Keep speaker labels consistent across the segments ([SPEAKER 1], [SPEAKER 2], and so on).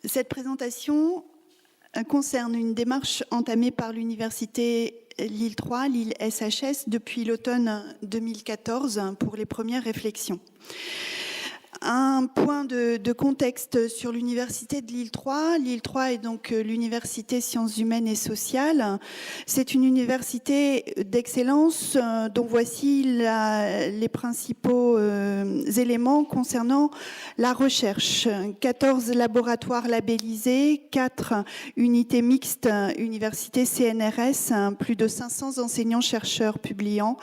[SPEAKER 1] Cette présentation concerne une démarche entamée par l'Université Lille 3, Lille SHS, depuis l'automne 2014 pour les premières réflexions. Un point de contexte sur l'Université de Lille 3. Lille 3 est donc l'Université Sciences Humaines et Sociales. C'est une université d'excellence dont voici les principaux éléments concernant la recherche. 14 laboratoires labellisés, 4 unités mixtes, université CNRS, plus de 500 enseignants-chercheurs publiants,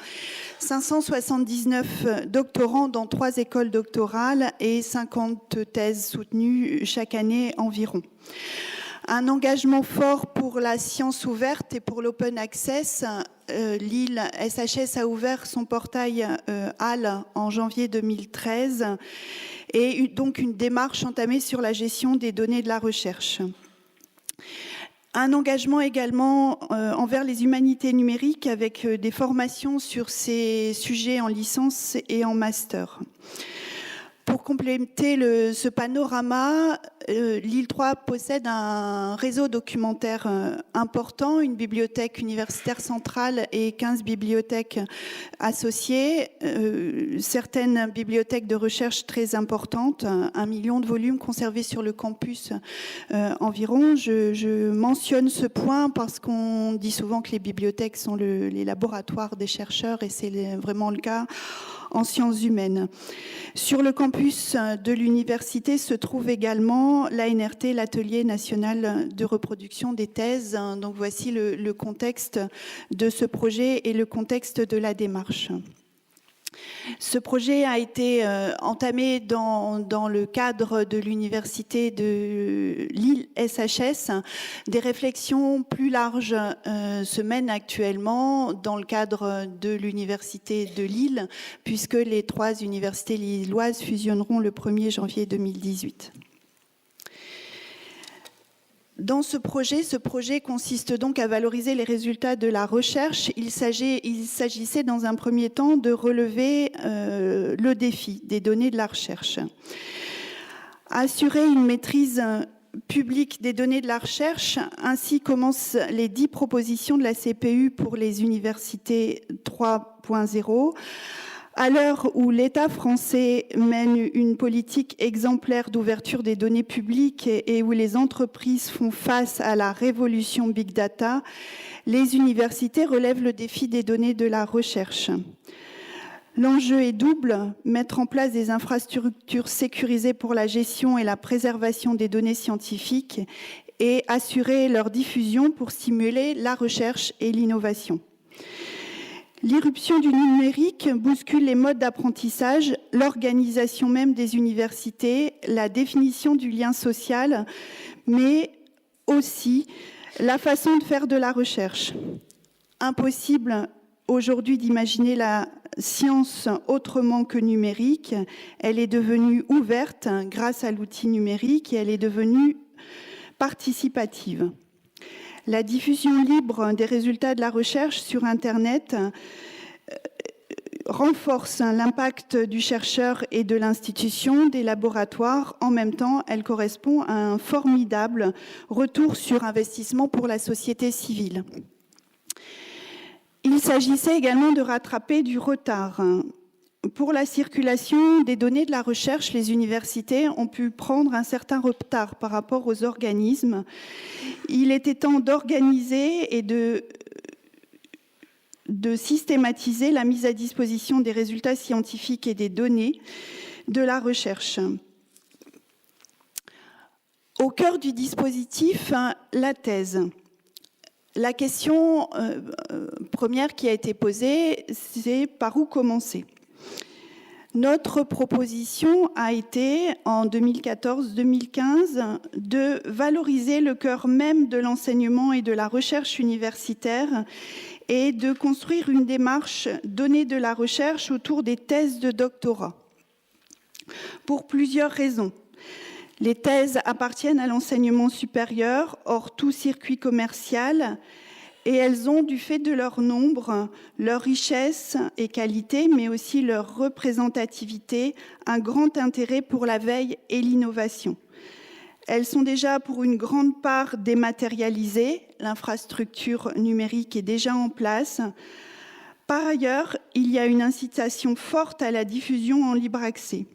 [SPEAKER 1] 579 doctorants dans 3 écoles doctorales et 50 thèses soutenues chaque année environ. Un engagement fort pour la science ouverte et pour l'open access. Lille SHS a ouvert son portail HAL en janvier 2013 et donc une démarche entamée sur la gestion des données de la recherche. Un engagement également envers les humanités numériques avec des formations sur ces sujets en licence et en master. Pour compléter ce panorama, Lille 3 possède un réseau documentaire important, une bibliothèque universitaire centrale et 15 bibliothèques associées, certaines bibliothèques de recherche très importantes, 1 million de volumes conservés sur le campus environ. Je mentionne ce point parce qu'on dit souvent que les bibliothèques sont les laboratoires des chercheurs et c'est vraiment le cas en sciences humaines. Sur le campus de l'université se trouve également l'ANRT, l'Atelier national de reproduction des thèses. Donc voici le contexte de ce projet et le contexte de la démarche. Ce projet a été entamé dans le cadre de l'université de Lille SHS. Des réflexions plus larges se mènent actuellement dans le cadre de l'université de Lille, puisque les 3 universités lilloises fusionneront le 1er janvier 2018. Dans ce projet consiste donc à valoriser les résultats de la recherche. Il s'agissait dans un premier temps de relever le défi des données de la recherche. Assurer une maîtrise publique des données de la recherche, ainsi commencent les 10 propositions de la CPU pour les universités 3.0. À l'heure où l'État français mène une politique exemplaire d'ouverture des données publiques et où les entreprises font face à la révolution Big Data, les universités relèvent le défi des données de la recherche. L'enjeu est double, mettre en place des infrastructures sécurisées pour la gestion et la préservation des données scientifiques et assurer leur diffusion pour stimuler la recherche et l'innovation. L'irruption du numérique bouscule les modes d'apprentissage, l'organisation même des universités, la définition du lien social, mais aussi la façon de faire de la recherche. Impossible aujourd'hui d'imaginer la science autrement que numérique. Elle est devenue ouverte grâce à l'outil numérique et elle est devenue participative. La diffusion libre des résultats de la recherche sur Internet renforce l'impact du chercheur et de l'institution, des laboratoires. En même temps, elle correspond à un formidable retour sur investissement pour la société civile. Il s'agissait également de rattraper du retard. Pour la circulation des données de la recherche, les universités ont pu prendre un certain retard par rapport aux organismes. Il était temps d'organiser et de systématiser la mise à disposition des résultats scientifiques et des données de la recherche. Au cœur du dispositif, la thèse. La question première qui a été posée, c'est par où commencer ? Notre proposition a été, en 2014-2015, de valoriser le cœur même de l'enseignement et de la recherche universitaire et de construire une démarche donnée de la recherche autour des thèses de doctorat. Pour plusieurs raisons. Les thèses appartiennent à l'enseignement supérieur, hors tout circuit commercial, et elles ont, du fait de leur nombre, leur richesse et qualité, mais aussi leur représentativité, un grand intérêt pour la veille et l'innovation. Elles sont déjà pour une grande part dématérialisées. L'infrastructure numérique est déjà en place. Par ailleurs, il y a une incitation forte à la diffusion en libre accès.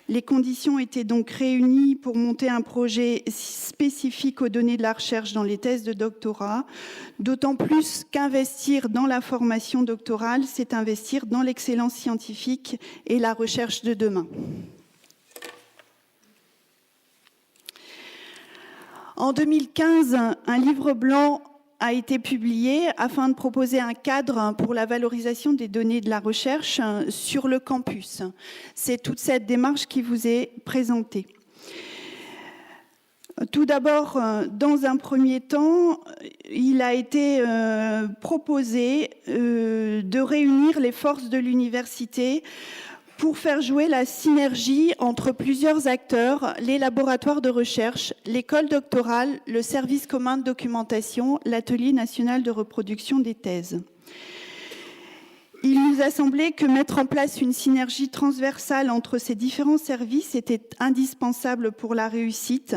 [SPEAKER 1] Les conditions étaient donc réunies pour monter un projet spécifique aux données de la recherche dans les thèses de doctorat, d'autant plus qu'investir dans la formation doctorale, c'est investir dans l'excellence scientifique et la recherche de demain. En 2015, un livre blanc a été publié afin de proposer un cadre pour la valorisation des données de la recherche sur le campus. C'est toute cette démarche qui vous est présentée. Tout d'abord, dans un premier temps, il a été proposé de réunir les forces de l'université pour faire jouer la synergie entre plusieurs acteurs, les laboratoires de recherche, l'école doctorale, le service commun de documentation, l'atelier national de reproduction des thèses. Il nous a semblé que mettre en place une synergie transversale entre ces différents services était indispensable pour la réussite,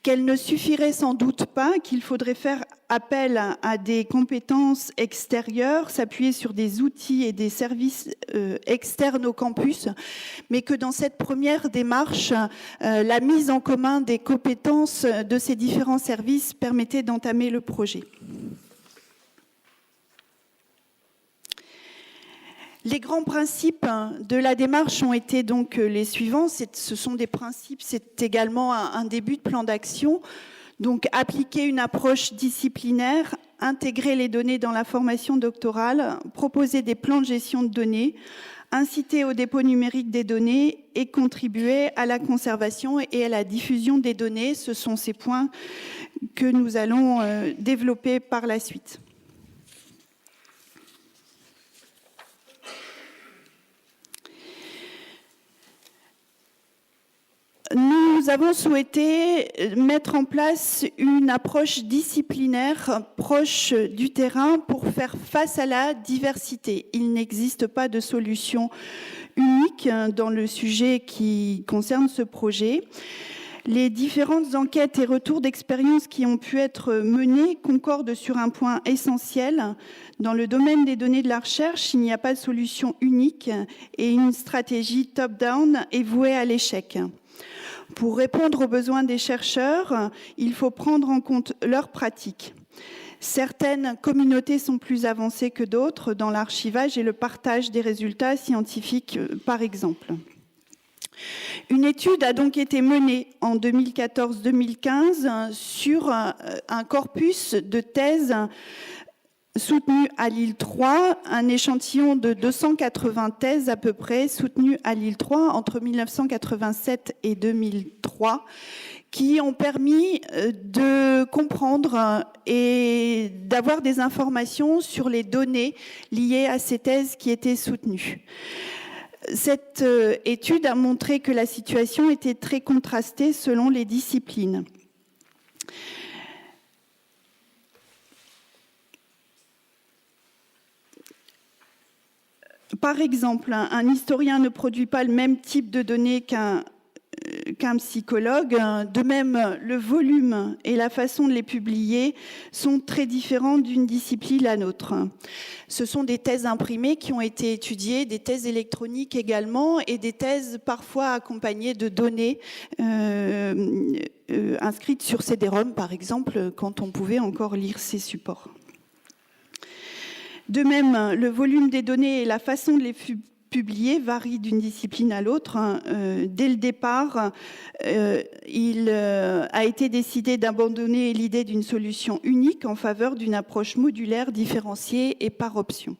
[SPEAKER 1] qu'elle ne suffirait sans doute pas, qu'il faudrait faire appel à des compétences extérieures, s'appuyer sur des outils et des services externes au campus, mais que dans cette première démarche, la mise en commun des compétences de ces différents services permettait d'entamer le projet. Les grands principes de la démarche ont été donc les suivants. Ce sont des principes, c'est également un début de plan d'action. Donc, appliquer une approche disciplinaire, intégrer les données dans la formation doctorale, proposer des plans de gestion de données, inciter au dépôt numérique des données et contribuer à la conservation et à la diffusion des données. Ce sont ces points que nous allons développer par la suite. Nous avons souhaité mettre en place une approche disciplinaire proche du terrain pour faire face à la diversité. Il n'existe pas de solution unique dans le sujet qui concerne ce projet. Les différentes enquêtes et retours d'expérience qui ont pu être menés concordent sur un point essentiel. Dans le domaine des données de la recherche, il n'y a pas de solution unique et une stratégie top-down est vouée à l'échec. Pour répondre aux besoins des chercheurs, il faut prendre en compte leurs pratiques. Certaines communautés sont plus avancées que d'autres dans l'archivage et le partage des résultats scientifiques, par exemple. Une étude a donc été menée en 2014-2015 sur un corpus de thèses soutenues à Lille 3, un échantillon de 280 thèses à peu près soutenues à Lille 3 entre 1987 et 2003, qui ont permis de comprendre et d'avoir des informations sur les données liées à ces thèses qui étaient soutenues. Cette étude a montré que la situation était très contrastée selon les disciplines. Par exemple, un historien ne produit pas le même type de données qu'un psychologue. De même, le volume et la façon de les publier sont très différents d'une discipline à l'autre. Ce sont des thèses imprimées qui ont été étudiées, des thèses électroniques également, et des thèses parfois accompagnées de données inscrites sur CD-ROM, par exemple, quand on pouvait encore lire ces supports. De même, le volume des données et la façon de les publier varient d'une discipline à l'autre. Dès le départ, il a été décidé d'abandonner l'idée d'une solution unique en faveur d'une approche modulaire, différenciée et par option.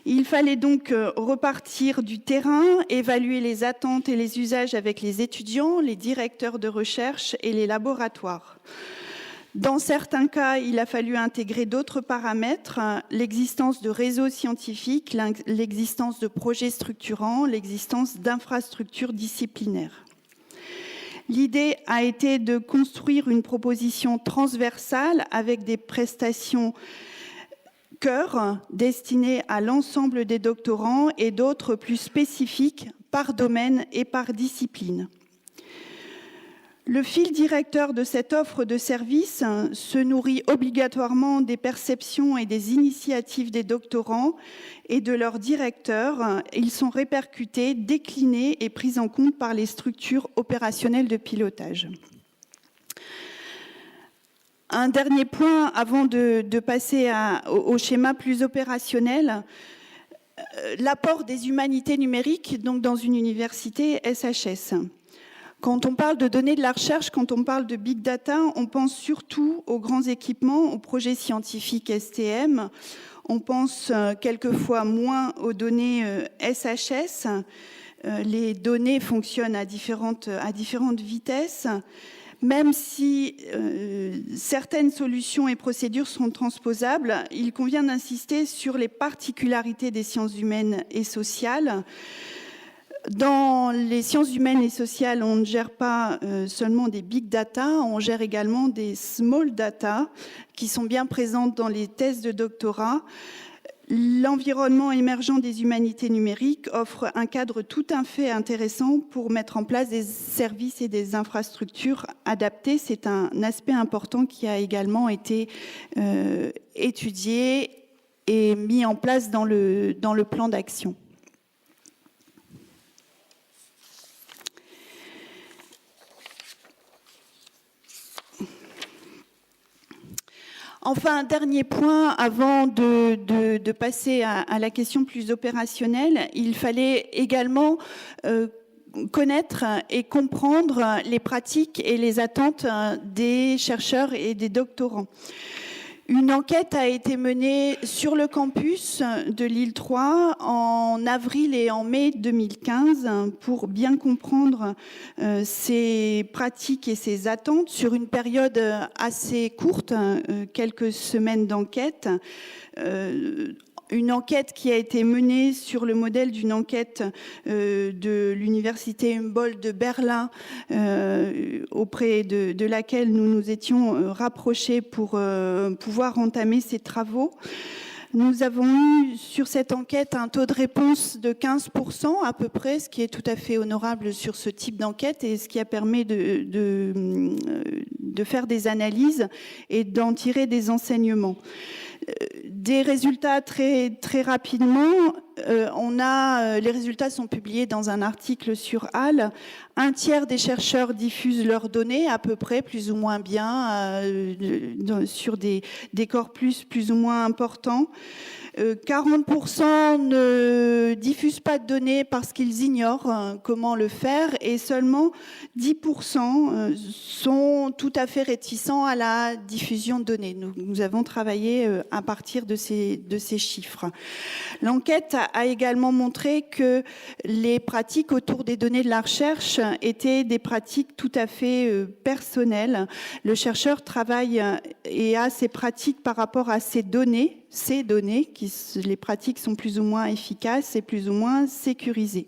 [SPEAKER 1] Il fallait donc repartir du terrain, évaluer les attentes et les usages avec les étudiants, les directeurs de recherche et les laboratoires. Dans certains cas, il a fallu intégrer d'autres paramètres, l'existence de réseaux scientifiques, l'existence de projets structurants, l'existence d'infrastructures disciplinaires. L'idée a été de construire une proposition transversale avec des prestations cœur destinées à l'ensemble des doctorants et d'autres plus spécifiques par domaine et par discipline. Le fil directeur de cette offre de services se nourrit obligatoirement des perceptions et des initiatives des doctorants et de leurs directeurs. Ils sont répercutés, déclinés et pris en compte par les structures opérationnelles de pilotage. Un dernier point avant de passer au schéma plus opérationnel. L'apport des humanités numériques donc dans une université SHS. Quand on parle de données de la recherche, quand on parle de big data, on pense surtout aux grands équipements, aux projets scientifiques STM. On pense quelquefois moins aux données SHS. Les données fonctionnent à différentes vitesses. Même si certaines solutions et procédures sont transposables, il convient d'insister sur les particularités des sciences humaines et sociales. Dans les sciences humaines et sociales, on ne gère pas seulement des big data, on gère également des small data qui sont bien présentes dans les thèses de doctorat. L'environnement émergent des humanités numériques offre un cadre tout à fait intéressant pour mettre en place des services et des infrastructures adaptées. C'est un aspect important qui a également été étudié et mis en place dans le plan d'action. Enfin, un dernier point avant de passer à la question plus opérationnelle, il fallait également connaître et comprendre les pratiques et les attentes des chercheurs et des doctorants. Une enquête a été menée sur le campus de Lille 3 en avril et en mai 2015 pour bien comprendre ces pratiques et ces attentes sur une période assez courte, quelques semaines d'enquête. Une enquête qui a été menée sur le modèle d'une enquête de l'université Humboldt de Berlin auprès de laquelle nous nous étions rapprochés pour pouvoir entamer ces travaux. Nous avons eu sur cette enquête un taux de réponse de 15% à peu près, ce qui est tout à fait honorable sur ce type d'enquête et ce qui a permis de faire des analyses et d'en tirer des enseignements. Des résultats très, très rapidement. Les résultats sont publiés dans un article sur HAL. Un tiers des chercheurs diffusent leurs données, à peu près, plus ou moins bien, sur des corpus plus ou moins importants. 40% ne diffusent pas de données parce qu'ils ignorent comment le faire et seulement 10% sont tout à fait réticents à la diffusion de données. Nous avons travaillé à partir de ces chiffres. L'enquête a également montré que les pratiques autour des données de la recherche étaient des pratiques tout à fait personnelles. Le chercheur travaille et a ses pratiques par rapport à ces données, les pratiques sont plus ou moins efficaces et plus ou moins sécurisées.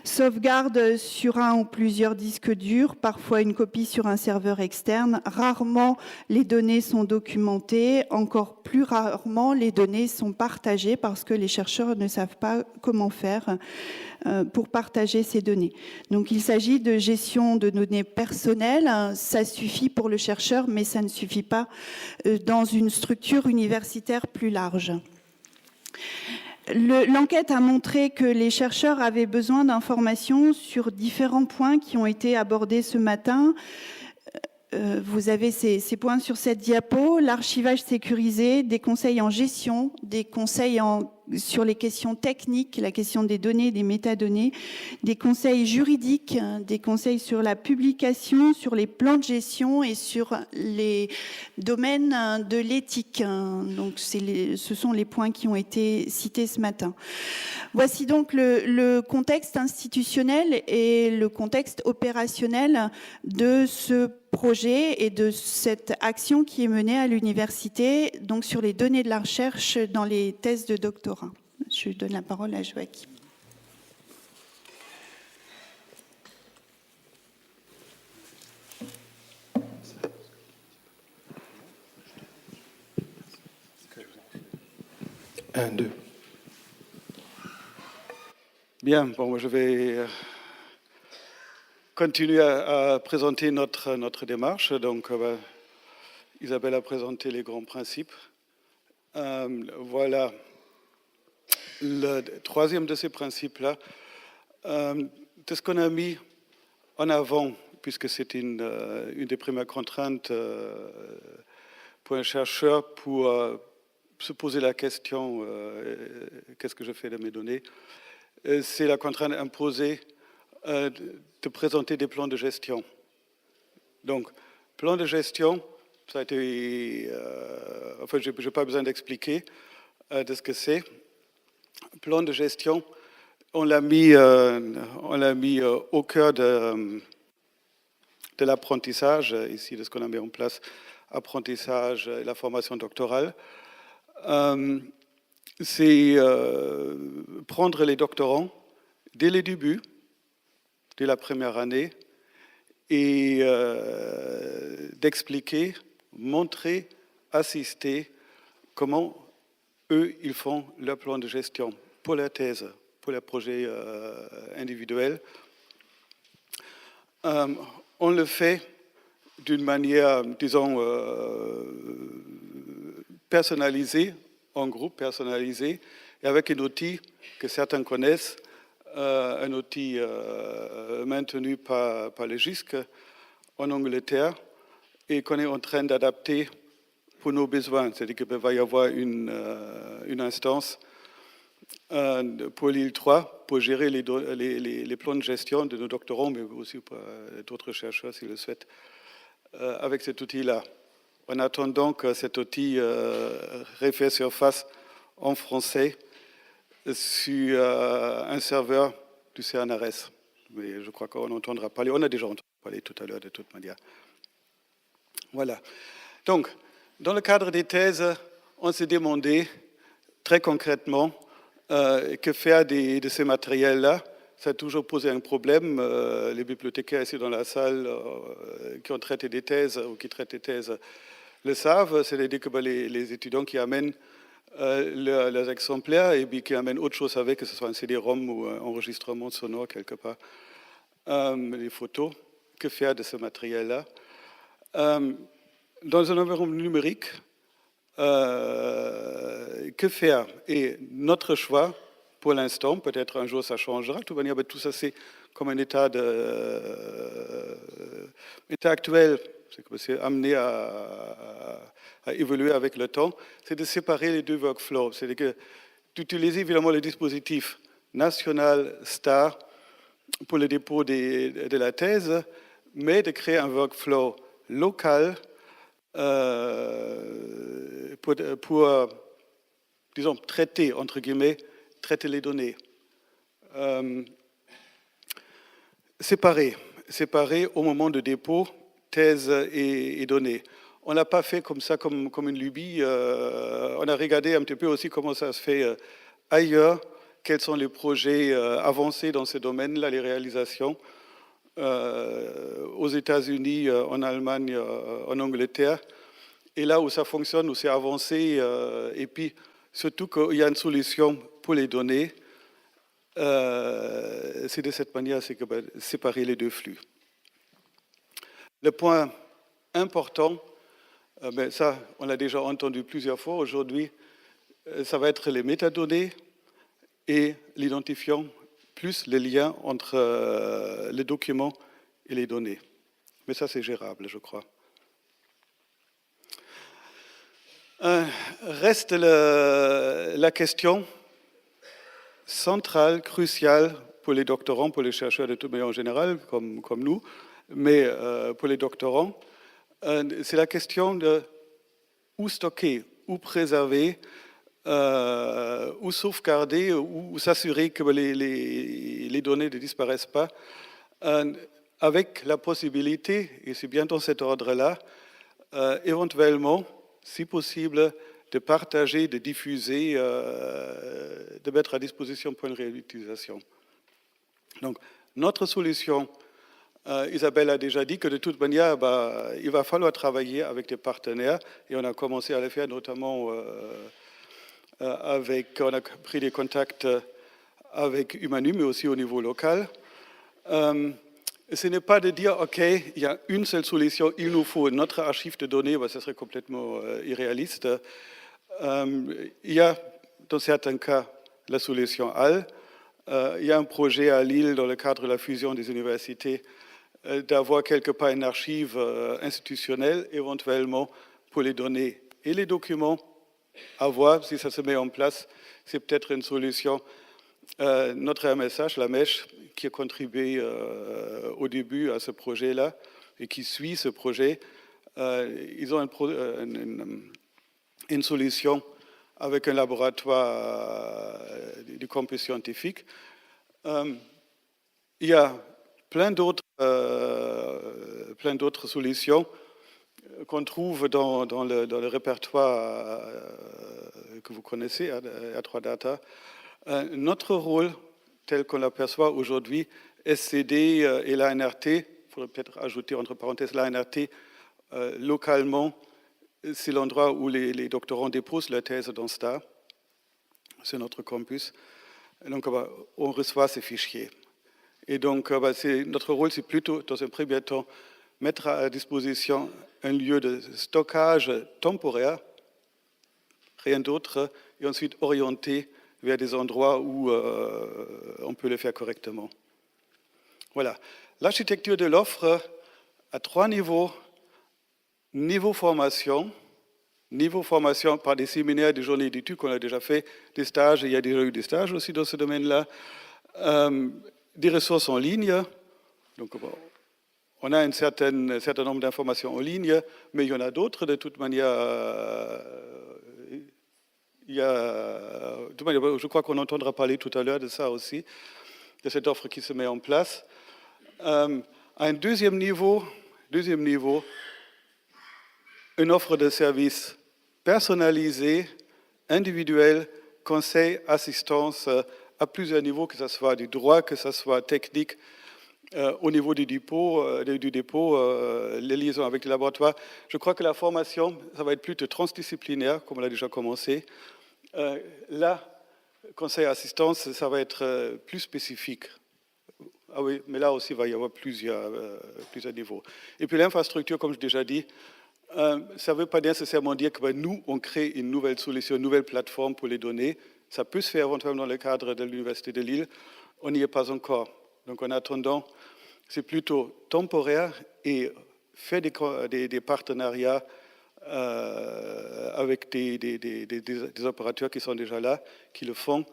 [SPEAKER 1] Sauvegarde sur un ou plusieurs disques durs, parfois une copie sur un serveur externe. Rarement les données sont documentées, encore plus rarement les données sont partagées parce que les chercheurs ne savent pas comment faire pour partager ces données. Donc il s'agit de gestion de données personnelles, ça suffit pour le chercheur, mais ça ne suffit pas dans une structure universitaire plus large. L'enquête a montré que les chercheurs avaient besoin d'informations sur différents points qui ont été abordés ce matin. Vous avez ces points sur cette diapo, l'archivage sécurisé, des conseils en gestion, des conseils sur les questions techniques, la question des données, des métadonnées, des conseils juridiques, des conseils sur la publication, sur les plans de gestion et sur les domaines de l'éthique. Donc ce sont les points qui ont été cités ce matin. Voici donc le contexte institutionnel et le contexte opérationnel de ce projet et de cette action qui est menée à l'université, donc sur les données de la recherche dans les thèses de doctorat. Je donne la parole à Joachim.
[SPEAKER 2] Un, deux. Bien, bon, je vais continue à présenter notre démarche. Donc, Isabelle a présenté les grands principes. Voilà le troisième de ces principes-là. De ce qu'on a mis en avant, puisque c'est une des premières contraintes pour un chercheur pour se poser la question qu'est-ce que je fais de mes données, c'est la contrainte imposée de présenter des plans de gestion. Donc, plan de gestion, ça a été, enfin, je n'ai pas besoin d'expliquer de ce que c'est. Plan de gestion, on l'a mis au cœur de l'apprentissage, ici de ce qu'on a mis en place, apprentissage et la formation doctorale. C'est prendre les doctorants dès le début, dès la première année, et d'expliquer, montrer, assister comment eux, ils font leur plan de gestion pour leur thèse, pour leurs projets individuels. On le fait d'une manière, disons, personnalisée, en groupe personnalisé, et avec un outil que certains connaissent, un outil maintenu par le GISC en Angleterre et qu'on est en train d'adapter pour nos besoins. C'est-à-dire qu'il va y avoir une instance pour l'île 3 pour gérer les plans de gestion de nos doctorants, mais aussi pour d'autres chercheurs s'ils le souhaitent, avec cet outil-là. En attendant que cet outil refasse surface en français sur un serveur du CNRS. Mais je crois qu'on entendra parler. On a déjà entendu parler tout à l'heure de toute manière. Voilà. Donc, dans le cadre des thèses, on s'est demandé très concrètement que faire de ces matériels-là. Ça a toujours posé un problème. Les bibliothécaires ici dans la salle qui ont traité des thèses ou qui traitent des thèses le savent. C'est-à-dire que les étudiants qui amènent leurs exemplaires et puis qui amènent autre chose avec, que ce soit un CD-ROM ou un enregistrement sonore quelque part, les photos, que faire de ce matériel-là. Dans un environnement numérique, que faire? Et notre choix, pour l'instant, peut-être un jour ça changera, de toute manière, tout ça c'est comme un état actuel, c'est amené à évoluer avec le temps, c'est de séparer les deux workflows. C'est-à-dire d'utiliser évidemment le dispositif national STAR pour le dépôt de la thèse, mais de créer un workflow local pour disons, traiter, entre guillemets, traiter les données. Séparer au moment de dépôt, thèse et données. On ne l'a pas fait comme ça, comme une lubie. On a regardé un petit peu aussi comment ça se fait ailleurs, quels sont les projets avancés dans ce domaine-là, les réalisations aux États-Unis, en Allemagne, en Angleterre. Et là où ça fonctionne, où c'est avancé, et puis surtout qu'il y a une solution pour les données, c'est de cette manière, c'est que séparer les deux flux. Le point important, ça, on l'a déjà entendu plusieurs fois aujourd'hui, ça va être les métadonnées et l'identifiant, plus les liens entre les documents et les données. Mais ça, c'est gérable, je crois. Reste la question centrale, cruciale pour les doctorants, pour les chercheurs de toute manière en général, comme nous, mais pour les doctorants, c'est la question de où stocker, où préserver, où sauvegarder, où s'assurer que les données ne disparaissent pas, avec la possibilité, et c'est bien dans cet ordre-là, éventuellement, si possible, de partager, de diffuser, de mettre à disposition pour une réutilisation. Donc, notre solution, Isabelle a déjà dit que de toute manière, il va falloir travailler avec des partenaires, et on a commencé à le faire notamment on a pris des contacts avec Humanum, mais aussi au niveau local. ce n'est pas de dire, OK, il y a une seule solution, il nous faut notre archive de données, ce serait complètement irréaliste. Il y a, dans certains cas, la solution HAL. Il y a un projet à Lille, dans le cadre de la fusion des universités, d'avoir quelque part une archive institutionnelle, éventuellement pour les données et les documents. À voir si ça se met en place, c'est peut-être une solution. Notre MSH, la Mèche, qui a contribué au début à ce projet-là et qui suit ce projet, ils ont une solution avec un laboratoire du campus scientifique. Il y a plein d'autres solutions qu'on trouve dans le répertoire que vous connaissez, A3Data. Notre rôle, tel qu'on l'aperçoit aujourd'hui, SCD et l'ANRT, il faudrait peut-être ajouter entre parenthèses l'ANRT, localement, c'est l'endroit où les doctorants déposent leur thèse dans STAR, c'est notre campus. Donc, on reçoit ces fichiers. Et donc, notre rôle, c'est plutôt, dans un premier temps, mettre à disposition un lieu de stockage temporaire, rien d'autre, et ensuite orienter vers des endroits où on peut le faire correctement. Voilà. L'architecture de l'offre à 3 niveaux. Niveau formation par des séminaires, des journées d'études qu'on a déjà fait, des stages, et il y a déjà eu des stages aussi dans ce domaine-là, des ressources en ligne. Donc, on a un certain nombre d'informations en ligne, mais il y en a d'autres de toute manière. Je crois qu'on entendra parler tout à l'heure de ça aussi, de cette offre qui se met en place. À un deuxième niveau, une offre de services personnalisée, individuelle, conseil, assistance à plusieurs niveaux, que ce soit du droit, que ce soit technique, au niveau du dépôt, les liaisons avec les laboratoires. Je crois que la formation, ça va être plutôt transdisciplinaire, comme on l'a déjà commencé. Là, conseil assistance, ça va être plus spécifique. Ah oui, mais là aussi, il va y avoir plusieurs niveaux. Et puis l'infrastructure, comme je l'ai déjà dit, ça ne veut pas nécessairement dire que nous, on crée une nouvelle solution, une nouvelle plateforme pour les données. Ça peut se faire éventuellement dans le cadre de l'Université de Lille. On n'y est pas encore. Donc en attendant, c'est plutôt temporaire et faire des partenariats avec des opérateurs qui sont déjà là, qui le font,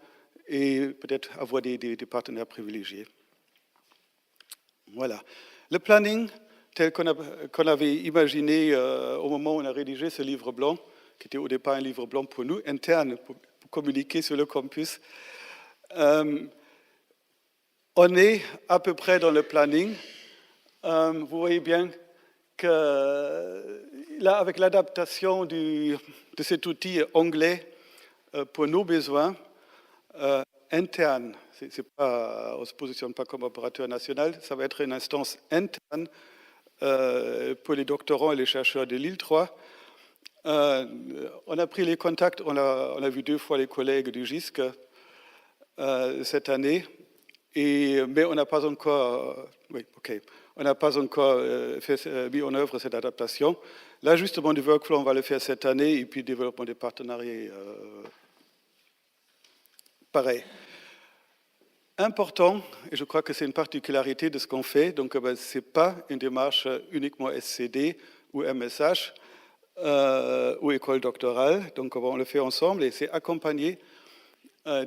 [SPEAKER 2] et peut-être avoir des partenaires privilégiés. Voilà. Le planning, tel qu'on avait imaginé au moment où on a rédigé ce livre blanc, qui était au départ un livre blanc pour nous, interne, pour communiquer sur le campus. On est à peu près dans le planning. Vous voyez bien que là, avec l'adaptation de cet outil anglais pour nos besoins internes, on ne se positionne pas comme opérateur national, ça va être une instance interne pour les doctorants et les chercheurs de Lille 3. On a pris les contacts, on a vu 2 fois les collègues du GISC cette année, mais on n'a pas encore, on n'a pas encore mis en œuvre cette adaptation. L'ajustement du workflow, on va le faire cette année, et puis le développement des partenariats, pareil. Important, et je crois que c'est une particularité de ce qu'on fait, donc ce n'est pas une démarche uniquement SCD ou MSH ou école doctorale, donc on le fait ensemble, et c'est accompagné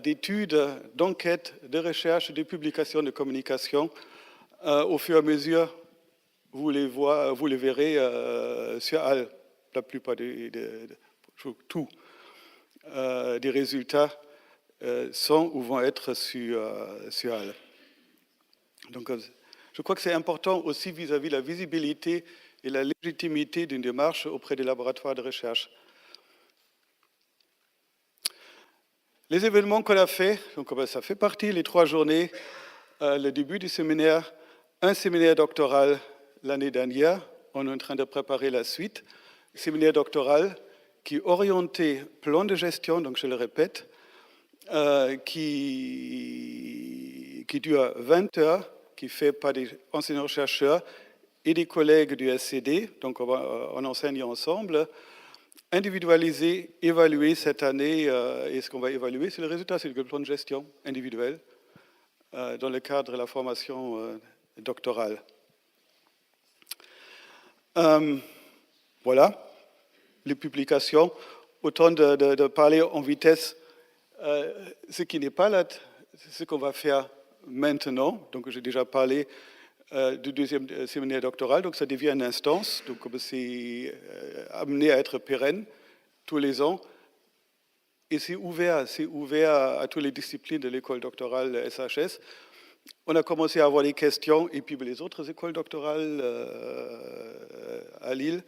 [SPEAKER 2] d'études, d'enquêtes, de recherches, de publications, de communication. Au fur et à mesure, vous les verrez sur HAL, la plupart des résultats sont ou vont être sur HAL. Donc, je crois que c'est important aussi vis-à-vis de la visibilité et la légitimité d'une démarche auprès des laboratoires de recherche. Les événements qu'on a fait, donc ça fait partie, les 3 journées, le début du séminaire, un séminaire doctoral l'année dernière, on est en train de préparer la suite, séminaire doctoral qui est orienté plan de gestion, donc je le répète, qui dure 20 heures, qui est fait par des enseignants-chercheurs et des collègues du SCD, donc on enseigne ensemble, individualiser, évaluer cette année, et ce qu'on va évaluer, c'est le résultat, c'est le plan de gestion individuel dans le cadre de la formation doctorale. Voilà, les publications, autant de parler en vitesse, ce qui n'est pas là, ce qu'on va faire maintenant. Donc j'ai déjà parlé du deuxième séminaire doctoral, donc ça devient une instance, donc c'est amené à être pérenne tous les ans, et c'est ouvert à toutes les disciplines de l'école doctorale SHS. On a commencé à avoir des questions, et puis les autres écoles doctorales à Lille,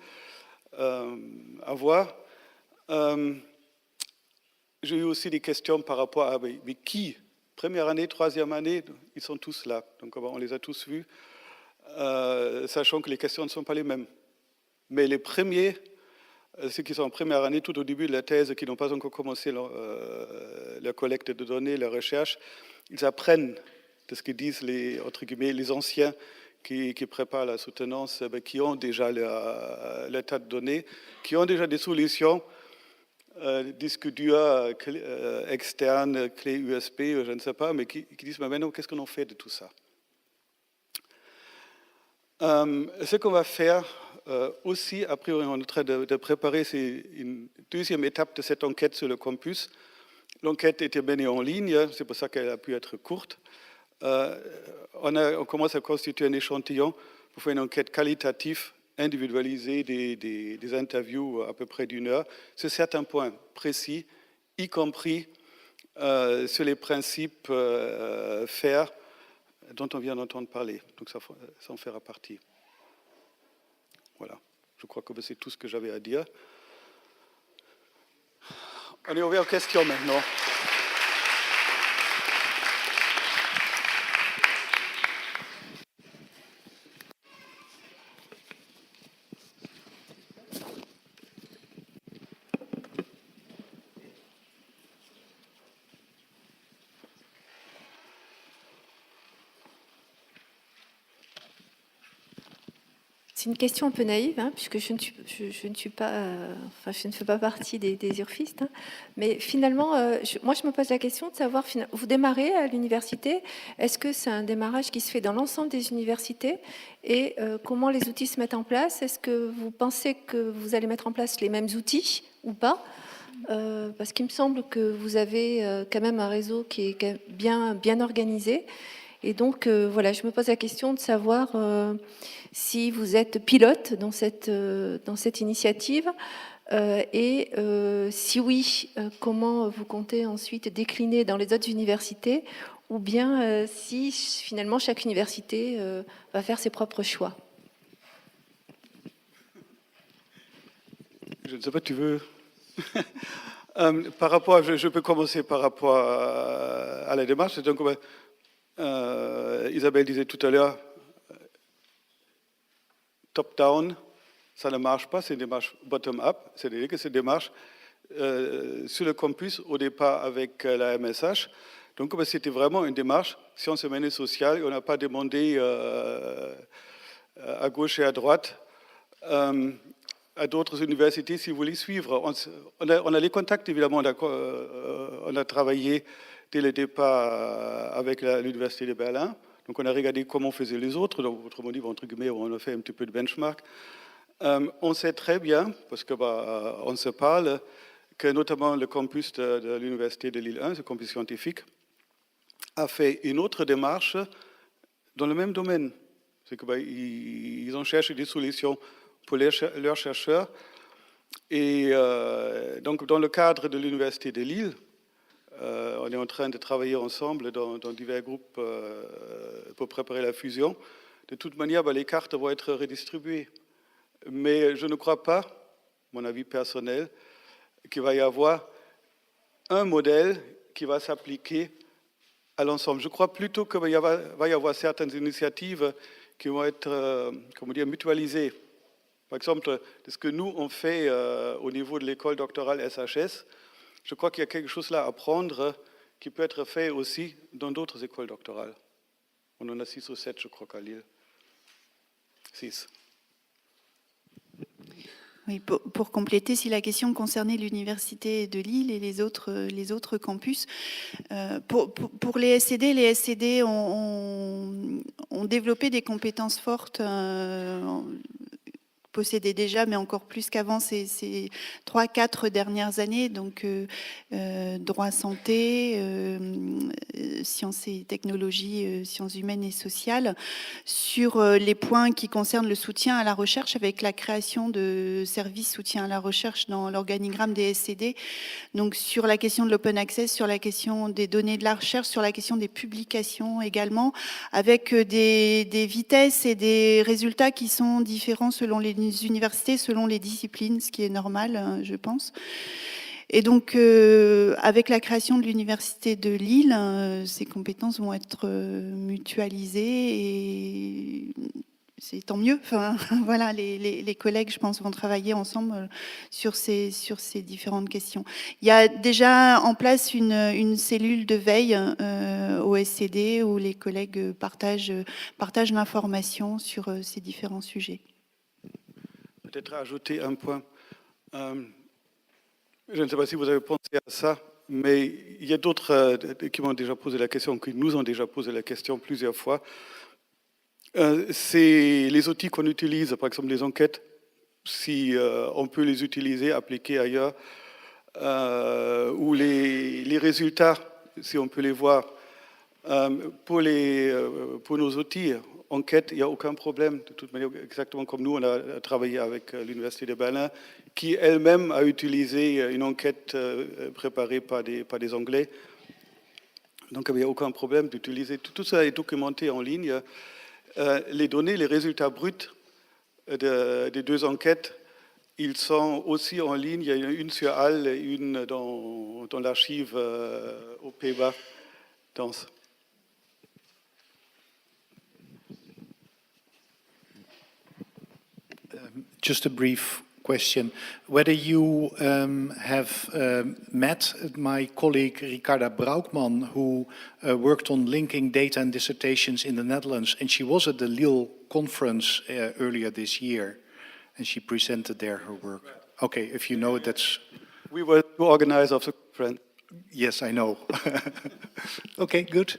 [SPEAKER 2] à voir. J'ai eu aussi des questions par rapport à mais qui, première année, troisième année, ils sont tous là, donc on les a tous vus. Sachant que les questions ne sont pas les mêmes. Mais les premiers, ceux qui sont en première année, tout au début de la thèse, qui n'ont pas encore commencé la collecte de données, la recherche, ils apprennent de ce que disent entre guillemets, les anciens qui préparent la soutenance, qui ont déjà l'état de données, qui ont déjà des solutions, disques durs externes, clés USB, je ne sais pas, mais qui disent mais maintenant, qu'est-ce qu'on en fait de tout ça? Ce qu'on va faire aussi, a priori, on est en train de préparer, c'est une deuxième étape de cette enquête sur le campus. L'enquête était menée en ligne, c'est pour ça qu'elle a pu être courte. On commence à constituer un échantillon pour faire une enquête qualitative, individualisée, des interviews à peu près d'1 heure, sur certains points précis, y compris sur les principes FAIR, dont on vient d'entendre parler. Donc ça en fera partie. Voilà. Je crois que c'est tout ce que j'avais à dire. On est ouvert aux questions maintenant.
[SPEAKER 3] C'est une question un peu naïve, hein, puisque je ne fais pas partie des urfistes. Hein, mais finalement, moi, je me pose la question de savoir, vous démarrez à l'université, est-ce que c'est un démarrage qui se fait dans l'ensemble des universités et comment les outils se mettent en place? Est-ce que vous pensez que vous allez mettre en place les mêmes outils ou pas? Parce qu'il me semble que vous avez quand même un réseau qui est bien organisé. Et donc, voilà, je me pose la question de savoir si vous êtes pilote dans cette initiative et si oui, comment vous comptez ensuite décliner dans les autres universités ou bien si finalement chaque université va faire ses propres choix.
[SPEAKER 2] Je ne sais pas, tu veux... par rapport, je peux commencer par rapport à la démarche. Donc, Isabelle disait tout à l'heure, top-down, ça ne marche pas, c'est une démarche bottom-up, c'est-à-dire que c'est une démarche sur le campus au départ avec la MSH. Donc c'était vraiment une démarche sciences humaines et sociales, on n'a pas demandé à gauche et à droite à d'autres universités si vous voulez suivre. On a les contacts évidemment, on a travaillé dès le départ avec l'Université de Berlin. Donc on a regardé comment faisaient les autres, donc autrement dit, entre guillemets, on a fait un petit peu de benchmark. On sait très bien, parce que on se parle, que notamment le campus de l'Université de Lille 1, ce campus scientifique, a fait une autre démarche dans le même domaine. C'est que ils ont cherché des solutions pour leurs chercheurs. Et donc dans le cadre de l'Université de Lille, on est en train de travailler ensemble dans divers groupes pour préparer la fusion. De toute manière, les cartes vont être redistribuées. Mais je ne crois pas, mon avis personnel, qu'il va y avoir un modèle qui va s'appliquer à l'ensemble. Je crois plutôt qu'il va y avoir certaines initiatives qui vont être mutualisées. Par exemple, de ce que nous, on fait au niveau de l'école doctorale SHS, je crois qu'il y a quelque chose là à prendre qui peut être fait aussi dans d'autres écoles doctorales. On en a 6 ou 7, je crois, qu'à Lille. 6.
[SPEAKER 1] Oui, pour compléter, si la question concernait l'Université de Lille et les autres campus, pour les SCD ont développé des compétences fortes, possédaient déjà, mais encore plus qu'avant ces 3-4 dernières années, donc droit santé, sciences et technologies, sciences humaines et sociales, sur les points qui concernent le soutien à la recherche, avec la création de services soutien à la recherche dans l'organigramme des SCD, donc sur la question de l'open access, sur la question des données de la recherche, sur la question des publications également, avec des vitesses et des résultats qui sont différents selon les universités, selon les disciplines, ce qui est normal, je pense. Et donc, avec la création de l'Université de Lille, ces compétences vont être mutualisées et c'est tant mieux. Enfin, voilà, les collègues, je pense, vont travailler ensemble sur ces différentes questions. Il y a déjà en place une cellule de veille au SCD où les collègues partagent l'information sur ces différents sujets.
[SPEAKER 2] Peut-être ajouter un point. Je ne sais pas si vous avez pensé à ça, mais il y a d'autres qui m'ont déjà posé la question, qui nous ont déjà posé la question plusieurs fois. C'est les outils qu'on utilise, par exemple les enquêtes, si on peut les utiliser, appliquer ailleurs, ou les résultats, si on peut les voir. Pour nos outils, enquête, il n'y a aucun problème. De toute manière, exactement comme nous, on a travaillé avec l'Université de Berlin, qui elle-même a utilisé une enquête préparée par des Anglais. Donc, il n'y a aucun problème d'utiliser. Tout ça est documenté en ligne. Les données, les résultats bruts des 2 enquêtes, ils sont aussi en ligne. Il y a une sur HAL et une dans l'archive aux Pays-Bas.
[SPEAKER 4] Just a brief question. Whether you have met my colleague Ricarda Braukman, who worked on linking data and dissertations in the Netherlands, and she was at the Lille conference earlier this year, and she presented there her work. Okay, if you know it, that's...
[SPEAKER 2] We were the organizers of the conference.
[SPEAKER 4] Yes, I know. Okay, good.